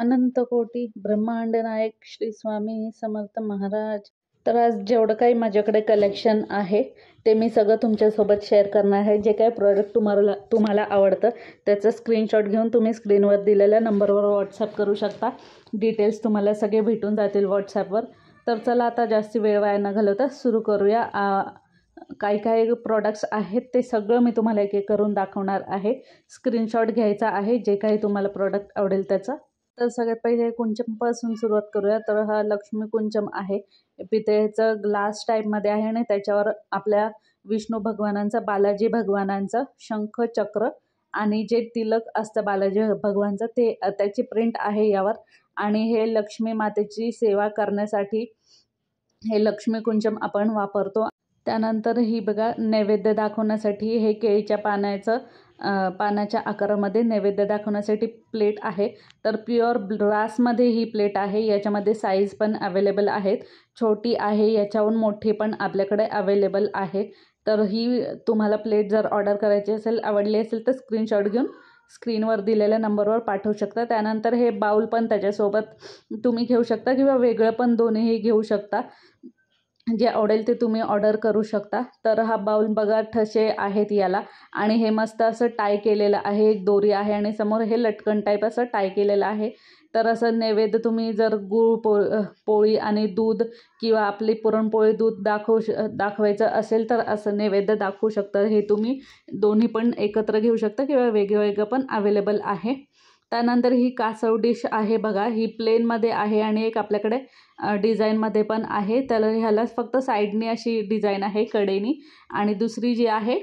अनंत कोटी ब्रह्मांड नायक श्री स्वामी समर्थ महाराज। तर आज जेवढं काही माझ्याकडे कलेक्शन आहे ते मी सगळं तुमच्यासोबत शेअर करणार आहे। जे काही प्रोडक्ट तुम्हाला आवडतं त्याचा स्क्रीनशॉट घेऊन तुम्ही स्क्रीनवर दिलेल्या नंबरवर व्हॉट्सअप करू शकता। डिटेल्स तुम्हाला सगळे भेटून जातील व्हॉट्सअपवर। तर चला आता जास्त वेळ वाया न घालवता सुरू करूया। काही काही प्रोडक्ट्स आहेत ते सगळं मी तुम्हाला एक एक करून दाखवणार आहे। स्क्रीनशॉट घ्यायचा आहे जे काही तुम्हाला प्रोडक्ट आवडेल त्याचा। तर सगळ्यात पहिले कुंचमपासून सुरुवात करूया। तर हा लक्ष्मी कुंचम आहे, पितळेचं ग्लास टाईपमध्ये आहे आणि त्याच्यावर आपल्या विष्णू भगवानांचा, बालाजी भगवानांचा शंख चक्र आणि जे तिलक असतं बालाजी भगवानचं ते त्याची प्रिंट आहे यावर। आणि हे लक्ष्मी मातेची सेवा करण्यासाठी हे लक्ष्मी कुंचम आपण वापरतो। त्यानंतर ही बघा नैवेद्य दाखवण्यासाठी हे केळीच्या पानाच्या आकारामध्ये नैवेद्य दाखवण्यासाठी प्लेट आहे। तर प्युअर ब्रासमध्ये ही प्लेट आहे। याच्यामध्ये साईज पण अवेलेबल आहेत, छोटी आहे याच्याहून मोठी पण आपल्याकडे अवेलेबल आहे। तर ही तुम्हाला प्लेट जर ऑर्डर करायची असेल, आवडली असेल तर स्क्रीनशॉट घेऊन स्क्रीनवर दिलेल्या नंबरवर पाठवू शकता। त्यानंतर हे बाउल पण त्याच्यासोबत तुम्ही घेऊ शकता किंवा वेगळं पण दोन्हीही घेऊ शकता, जे आवडेल ते तुम्ही ऑर्डर करू शकता। तर हा बाउल बघा ठसे आहेत याला आणि हे मस्त असं टाय केलेलं आहे, एक दोरी आहे आणि समोर हे लटकन टाईप असं टाय केलेलं आहे। तर असं नैवेद्य तुम्ही जर गूळ पोळी आणि दूध किंवा आपली पुरणपोळी दूध दाखवायचं असेल तर असं नैवेद्य दाखवू शकता। हे तुम्ही दोन्ही पण एकत्र घेऊ शकता किंवा वेगवेगळं पण अवेलेबल आहे। त्यानंतर ही कासव डिश आहे बघा, ही प्लेनमध्ये आहे आणि एक आपल्याकडे डिझाईनमध्ये पण आहे। ह्याला फक्त साईडनी अशी डिझाईन आहे कडेनी, आणि दुसरी जी आहे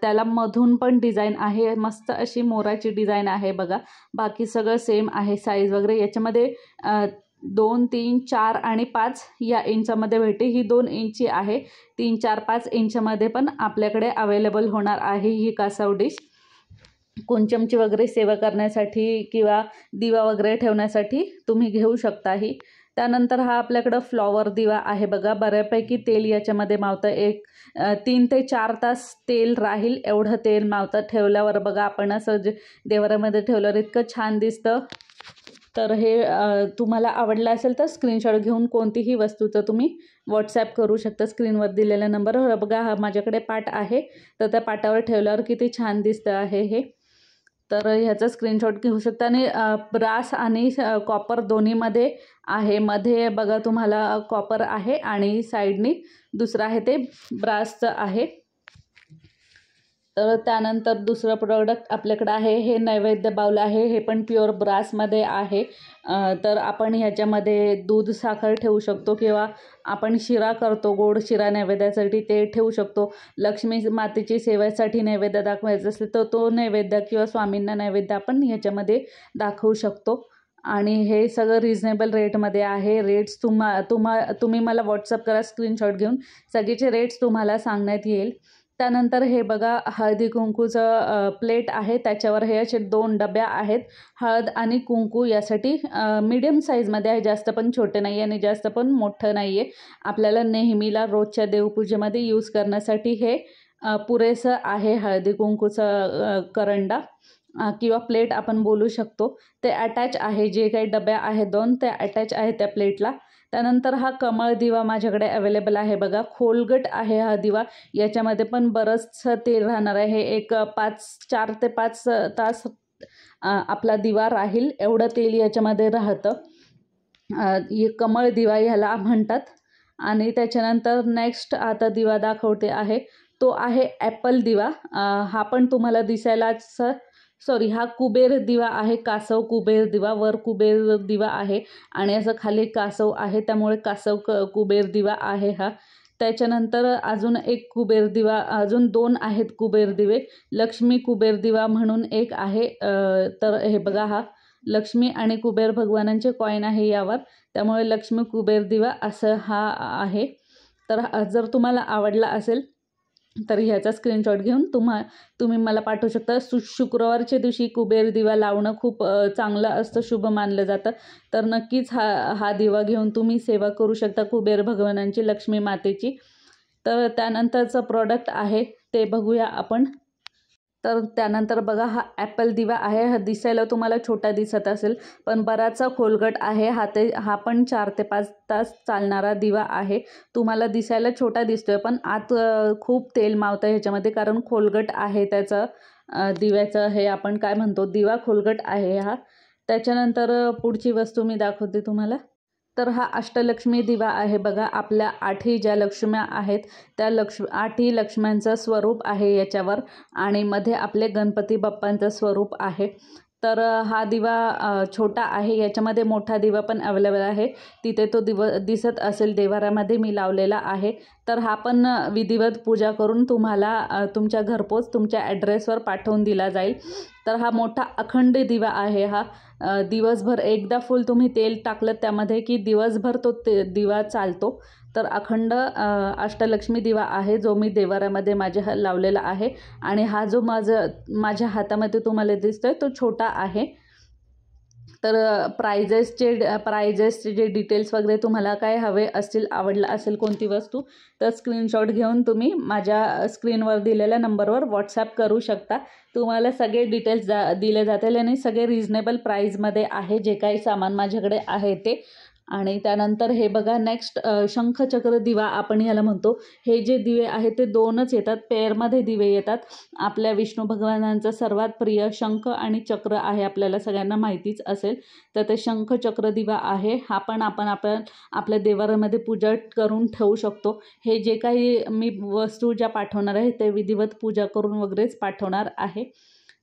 त्याला मधून पण डिझाईन आहे, मस्त अशी मोराची डिझाईन आहे बघा। बाकी सगळं सेम आहे साईज वगैरे। याच्यामध्ये 2, 3, 4 आणि 5 या इंचामध्ये भेटते। ही 2 इंची आहे, 3, 4, 5 इंचमध्ये पण आपल्याकडे अवेलेबल होणार आहे ही कासव डिश। कुंचमची वगैरे सेवा करण्यासाठी किंवा दिवा वगैरे ठेवण्यासाठी तुम्ही घेऊ शकता ही। त्यानंतर हा आपल्याकडं फ्लॉवर दिवा आहे बघा, बऱ्यापैकी तेल याच्यामध्ये मावतं। 3 ते 4 तास तेल राहील एवढं तेल मावतं ठेवल्यावर बघा। आपण असं जे देवाऱ्यामध्ये ठेवल्यावर इतकं छान दिसतं। तर हे तुम्हाला आवडलं असेल तर स्क्रीनशॉट घेऊन कोणतीही वस्तूचं तुम्ही व्हॉट्सॲप करू शकता स्क्रीनवर दिलेल्या नंबरवर। बघा हा माझ्याकडे पाट आहे, तर त्या पाटावर ठेवल्यावर किती छान दिसतं आहे हे। तर ह्याचा स्क्रीनशॉट घेऊ शकता। आणि ब्रास आणि कॉपर दोन्हीमध्ये आहे। मध्ये बघा तुम्हाला कॉपर आहे आणि साईडनी दुसरं आहे ते ब्रासचं आहे। तर त्यानंतर दुसरं प्रोडक्ट आपल्याकडे आहे, हे नैवेद्य बाउल आहे, हे पण प्युअर ब्रासमध्ये आहे। तर आपण ह्याच्यामध्ये दूध साखर ठेवू शकतो किंवा आपण शिरा करतो, गोड शिरा नैवेद्यासाठी ते ठेवू शकतो। लक्ष्मी मातेची सेवेसाठी नैवेद्य दाखवायचं असेल तर तो नैवेद्य किंवा स्वामींना नैवेद्य आपण ह्याच्यामध्ये दाखवू शकतो। आणि हे सगळं रिजनेबल रेटमध्ये आहे। रेट्स तुम्ही मला व्हॉट्सअप करा स्क्रीनशॉट घेऊन, सगळीचे रेट्स तुम्हाला सांगण्यात येईल। त्यानंतर हे बघा हळदी कुंकूचं प्लेट आहे, त्याच्यावर हे असे 2 डब्या आहेत हळद आणि कुंकू यासाठी। मीडियम साईजमध्ये आहे, जास्त पण छोटे नाही आहे आणि जास्त पण मोठं नाही आहे। आपल्याला नेहमीला रोजच्या देवपूजेमध्ये यूज करण्यासाठी हे पुरेसं आहे। हळदी कुंकूचं करंडा किंवा प्लेट आपण बोलू शकतो, ते अटॅच आहे। जे काही डब्या आहेत 2 ते अटॅच आहे त्या प्लेटला। त्यानंतर हा कमळ दिवा माझ्याकडे अवेलेबल आहे बघा, खोलगट आहे हा दिवा। याच्यामध्ये पण बरंचसं तेल राहणार आहे, एक 4 ते 5 तास आपला दिवा राहील एवढं तेल याच्यामध्ये राहतं। कमळ दिवा ह्याला म्हणतात। आणि त्याच्यानंतर नेक्स्ट आता दिवा दाखवते आहे, तो आहे ॲपल दिवा। हा पण तुम्हाला दिसायलाच हा कुबेर दिवा आहे, कासव कुबेर दिवा। वर कुबेर दिवा आहे आणि असं खाली कासव आहे, त्यामुळे कासव कुबेर दिवा आहे हा। त्याच्यानंतर अजून एक कुबेर दिवा, अजून 2 आहेत कुबेर दिवे। लक्ष्मी कुबेर दिवा म्हणून एक आहे। तर हे बघा हा लक्ष्मी आणि कुबेर भगवानांचे कॉईन आहे यावर, त्यामुळे लक्ष्मी कुबेर दिवा असं हा आहे। तर जर तुम्हाला आवडला असेल तर ह्याचा स्क्रीनशॉट घेऊन तुम्ही मला पाठवू शकता। शुक्रवारच्या दिवशी कुबेर दिवा लावणं खूप चांगलं असतं, शुभ मानलं जातं। तर नक्कीच हा दिवा घेऊन तुम्ही सेवा करू शकता कुबेर भगवानांची, लक्ष्मी मातेची। तर त्यानंतरचं प्रोडक्ट आहे ते बघूया आपण। तर त्यानंतर बघा हा ॲपल दिवा आहे. हा दिसायला तुम्हाला छोटा दिसत असेल पण बराचसा खोलगट आहे. हा पण 4 ते 5 तास चालणारा दिवा आहे. तुम्हाला दिसायला छोटा दिसतोय पण आत खूप तेल मावतं ह्याच्यामध्ये, कारण खोलगट आहे त्याचं दिव्याचं, हे आपण काय म्हणतो दिवा खोलगट आहे हा. त्याच्यानंतर पुढची वस्तू मी दाखवते तुम्हाला. तर हा अष्टलक्ष्मी दिवा आहे बघा. आपल्या 8ही ज्या लक्ष्म्या आहेत त्या 8ही लक्ष्म्यांचं स्वरूप आहे याच्यावर, आणि मध्ये आपले गणपती बाप्पांचं स्वरूप आहे. तर हा दिवा छोटा आहे. याच्यामध्ये मोठा दिवा पण अवेलेबल आहे. तिथे तो दिसत असेल देवाऱ्यामध्ये मी लावलेला आहे. तर हा पण विधिवत पूजा करून तुम्हाला तुमच्या घरपोच तुमच्या ॲड्रेसवर पाठवून दिला जाईल. तर हा मोठा अखंड दिवा आहे. हा दिवसभर एकदा फुल तुम्ही तेल टाकलं त्यामध्ये की दिवसभर तो दिवा चालतो. तर अखंड अष्टलक्ष्मी दिवा आहे जो मी देवाऱ्यामध्ये माझ्या लावलेला आहे. आणि हा जो माझ्या हातामध्ये तुम्हाला दिसतोय तो छोटा आहे. तर प्राइजेसचे जे डिटेल्स वगैरे तुम्हाला काय हवे असतील, आवडलं असेल कोणती वस्तू, तर स्क्रीनशॉट घेऊन तुम्ही माझ्या स्क्रीनवर दिलेल्या नंबरवर व्हॉट्सॲप करू शकता. तुम्हाला सगळे डिटेल्स दिले जातील आणि सगळे रिजनेबल प्राईजमध्ये आहे जे काही सामान माझ्याकडे आहे ते. आणि त्यानंतर हे बघा नेक्स्ट शंखचक्र दिवा आपण ह्याला म्हणतो. हे जे दिवे आहेत ते 2च येतात, पेअरमध्ये दिवे येतात. आपल्या विष्णू भगवानांचं सर्वात प्रिय शंख आणि चक्र आहे, आपल्याला सगळ्यांना माहितीच असेल. तर ते शंखचक्र दिवा आहे. हा पण आपण आपल्या देवाऱ्यामध्ये पूजा करून ठेवू शकतो. हे जे काही मी वस्तू ज्या पाठवणार आहे ते विधिवत पूजा करून वगैरेच पाठवणार आहे.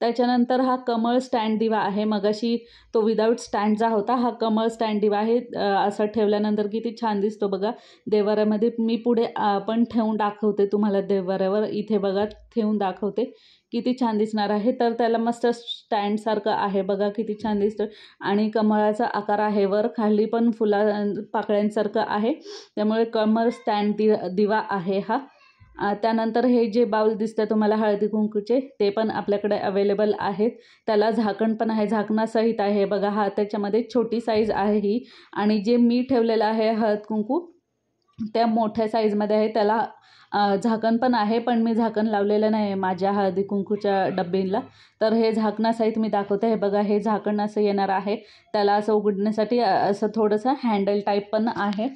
त्याच्यानंतर हा कमळ स्टँड दिवा आहे. मगाशी तो विदाऊट स्टँडचा होता, हा कमळ स्टँड दिवा आहे. असं ठेवल्यानंतर किती छान दिसतो बघा देवाऱ्यामध्ये. मी पुढे पण ठेवून दाखवते तुम्हाला देवाऱ्यावर. इथे बघा ठेवून दाखवते किती छान दिसणार आहे. तर त्याला मस्त स्टँडसारखं आहे बघा, किती छान दिसतं. आणि कमळाचा आकार आहे, वर खाली पण पाकळ्यांसारखं आहे. त्यामुळे कमळ स्टँड दिवा आहे हा. त्यानंतर हे जे बाउल दिसतं तुम्हाला हळदी कुंकूचे, ते पण आपल्याकडे अवेलेबल आहेत. त्याला झाकण पण आहे, झाकणासहित आहे बघा. हा त्याच्यामध्ये छोटी साईज आहे ही. आणि जे मी ठेवलेलं आहे हळद कुंकू त्या मोठ्या साईजमध्ये आहे. त्याला झाकण पण आहे, पण मी झाकण लावलेलं नाही आहे माझ्या हळदी कुंकूच्या डब्बीला. तर हे झाकणासहित मी दाखवते. हे बघा हे झाकण असं येणार आहे. त्याला असं उघडण्यासाठी असं थोडंसं हँडल टाईप पण आहे.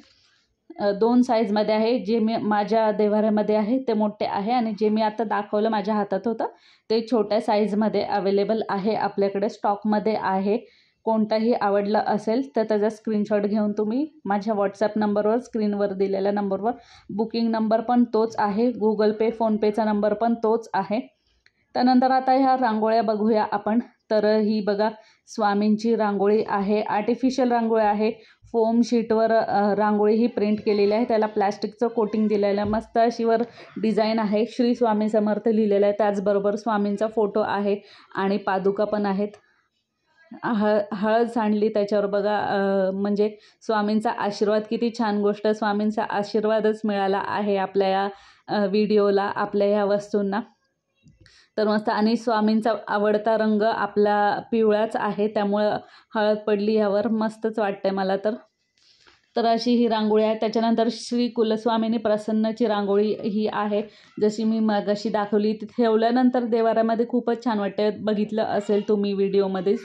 2 साईजमध्ये आहे. जे मी माझ्या देवाऱ्यामध्ये आहे ते मोठे आहे, आणि जे मी आता दाखवलं माझ्या हातात होतं ते छोट्या साईजमध्ये अवेलेबल आहे, आपल्याकडे स्टॉकमध्ये आहे. कोणताही आवडलं असेल तर त्याचा स्क्रीनशॉट घेऊन तुम्ही माझ्या व्हॉट्सॲप नंबरवर, स्क्रीनवर दिलेल्या नंबरवर, बुकिंग नंबर पण तोच आहे, गुगल पे फोनपेचा नंबर पण तोच आहे. त्यानंतर आता ह्या रांगोळ्या बघूया आपण. तर ही बघा स्वामींची रांगोळी आहे, आर्टिफिशियल रांगोळी आहे. फोम शीटवर रांगोळी ही प्रिंट केलेली आहे. त्याला प्लॅस्टिकचं कोटिंग दिलेलं आहे. मस्त अशी वर डिझाईन आहे, श्री स्वामी समर्थ लिहिलेलं आहे. त्याचबरोबर स्वामींचा फोटो आहे आणि पादुका पण आहेत. हळद सांडली त्याच्यावर बघा. म्हणजे स्वामींचा आशीर्वाद, किती छान गोष्ट. स्वामींचा आशीर्वादच मिळाला आहे आपल्या या व्हिडिओला, आपल्या ह्या वस्तूंना. तर मस्त. आणि स्वामींचा आवडता रंग आपला पिवळाच आहे, त्यामुळं हळद पडली ह्यावर मस्तच वाटतंय मला तर अशी ही रांगोळी आहे. त्याच्यानंतर श्री कुलस्वामिनी प्रसन्नची रांगोळी ही आहे, जशी मी मगाशी दाखवली. ती ठेवल्यानंतर देवाऱ्यामध्ये खूपच छान वाटते. बघितलं असेल तुम्ही व्हिडिओमध्ये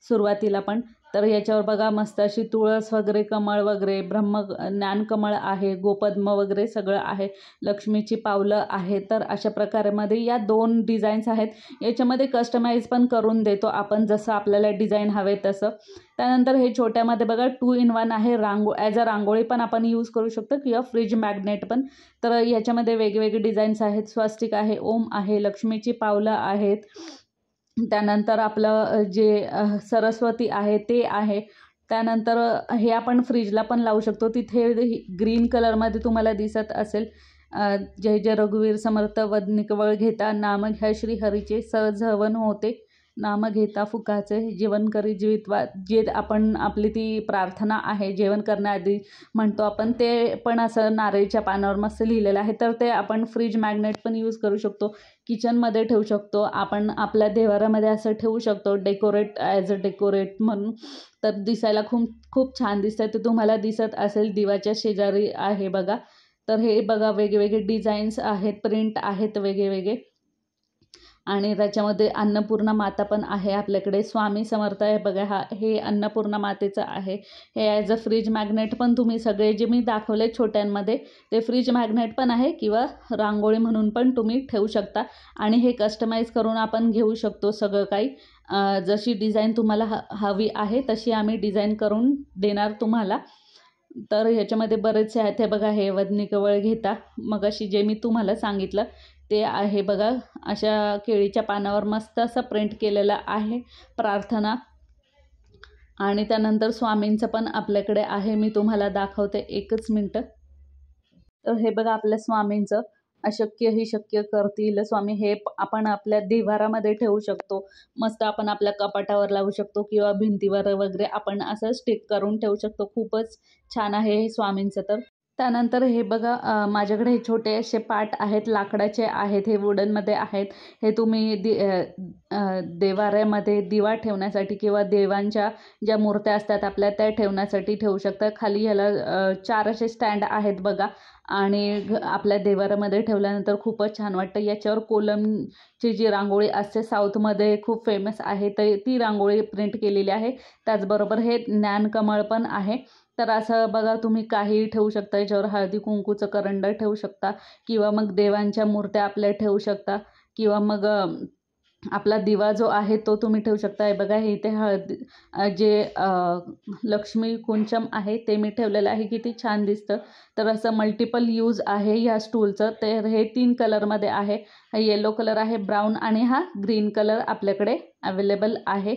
सुरुवातीला पण. तर याच्यावर बघा मस्त अशी तुळस वगैरे, कमळ वगैरे, ज्ञानकमळ आहे, गोपद्म वगैरे सगळं आहे, लक्ष्मीची पावलं आहे. तर अशा प्रकारामध्ये या 2 डिझाईन्स आहेत. याच्यामध्ये कस्टमाइज पण करून देतो आपण, जसं आपल्याला डिझाईन हवे तसं. त्यानंतर हे छोट्यामध्ये बघा 2 in 1 आहे. ॲज अ रांगोळी पण आपण यूज करू शकतो किंवा फ्रीज मॅग्नेट पण. तर याच्यामध्ये वेगवेगळे डिझाईन्स आहेत. स्वस्तिक आहे, ओम आहे, लक्ष्मीची पावलं आहेत. त्यानंतर आपलं जे सरस्वती आहे ते आहे. त्यानंतर हे आपण फ्रीजला पण लावू शकतो. तिथे ग्रीन कलरमध्ये तुम्हाला दिसत असेल, जय जय रघुवीर समर्थ वदनिकवळ घेता, नाम घ्या श्री हरीचे, सहज हवन होते, नाम घेता फुकाचे, जेवण करी जीवितवा. जे आपण आपली ती प्रार्थना आहे जेवण करण्याआधी म्हणतो आपण, ते पण असं नारळीच्या पानावर मस्त लिहिलेलं आहे. तर ते आपण फ्रीज मॅग्नेट पण यूज करू शकतो, किचनमध्ये ठेवू शकतो, आपण आपल्या देवाऱ्यामध्ये असं ठेवू शकतो, ॲज अ डेकोरेट म्हणून. तर दिसायला खूप छान दिसतंय. ते तुम्हाला दिसत असेल दिवाच्या शेजारी आहे बघा. तर हे बघा वेगवेगळे डिझाईन्स आहेत, प्रिंट आहेत वेगवेगळे. आणि त्याच्यामध्ये अन्नपूर्णा माता पण आहे आपल्याकडे. स्वामी समर्थ आहे बघा, हे अन्नपूर्णा मातेचं आहे. हे ॲज अ फ्रीज मॅग्नेट पण तुम्ही सगळे जे मी दाखवले छोट्यांमध्ये ते फ्रीज मॅग्नेट पण आहे किंवा रांगोळी म्हणून पण तुम्ही ठेवू शकता. आणि हे कस्टमाइज करून आपण घेऊ शकतो सगळं काही. जशी डिझाईन तुम्हाला हवी आहे तशी आम्ही डिझाईन करून देणार तुम्हाला. तर ह्याच्यामध्ये बरेचसे आहेत. हे बघा, हे वदनी कवळ घेता, मग अशी जे मी तुम्हाला सांगितलं ते आहे बघा. अशा केळीच्या पानावर मस्त असं प्रिंट केलेलं आहे प्रार्थना. आणि त्यानंतर स्वामींचं पण आपल्याकडे आहे, मी तुम्हाला दाखवते, एकच मिनटं. तर हे बघा आपल्या स्वामींचं अशक्य ही शक्य करतील स्वामी. हे आपण आपल्या देवारामध्ये ठेवू शकतो. मस्त आपण आपल्या कपाटावर लावू शकतो किंवा भिंतीवर वगैरे आपण असं स्टिक करून ठेवू शकतो. खूपच छान आहे हे स्वामींचं. तर त्यानंतर हे बघा, माझ्याकडे हे छोटे असे पाट आहेत, लाकडाचे आहेत, हे वुडनमध्ये आहेत. हे तुम्ही देवाऱ्यामध्ये दिवा ठेवण्यासाठी किंवा देवांच्या ज्या मूर्त्या असतात आपल्या त्या ठेवण्यासाठी ठेवू शकता. खाली ह्याला 4 असे स्टँड आहेत बघा. आणि आपल्या देवाऱ्यामध्ये ठेवल्यानंतर खूपच छान वाटतं. याच्यावर कोलमची जी रांगोळी असते साऊथमध्ये खूप फेमस आहे, तर ती रांगोळी प्रिंट केलेली आहे. त्याचबरोबर हे ज्ञानकमळ पण आहे. तर असं बघा, तुम्ही काहीही ठेवू शकता. याच्यावर हळदी कुंकूचं करंड ठेवू शकता किंवा मग देवांच्या मूर्त्या आपल्या ठेवू शकता किंवा मग आपला दिवा जो आहे तो तुम्ही ठेवू शकता. हे बघा, हे इथे जे लक्ष्मी कुंचम आहे ते मी ठेवलेलं आहे. किती छान दिसतं. तर असं मल्टिपल यूज आहे ह्या स्टूलचं. तर हे 3 कलरमध्ये आहे. हा येलो कलर आहे, ब्राऊन आणि हा ग्रीन कलर आपल्याकडे अवेलेबल आहे.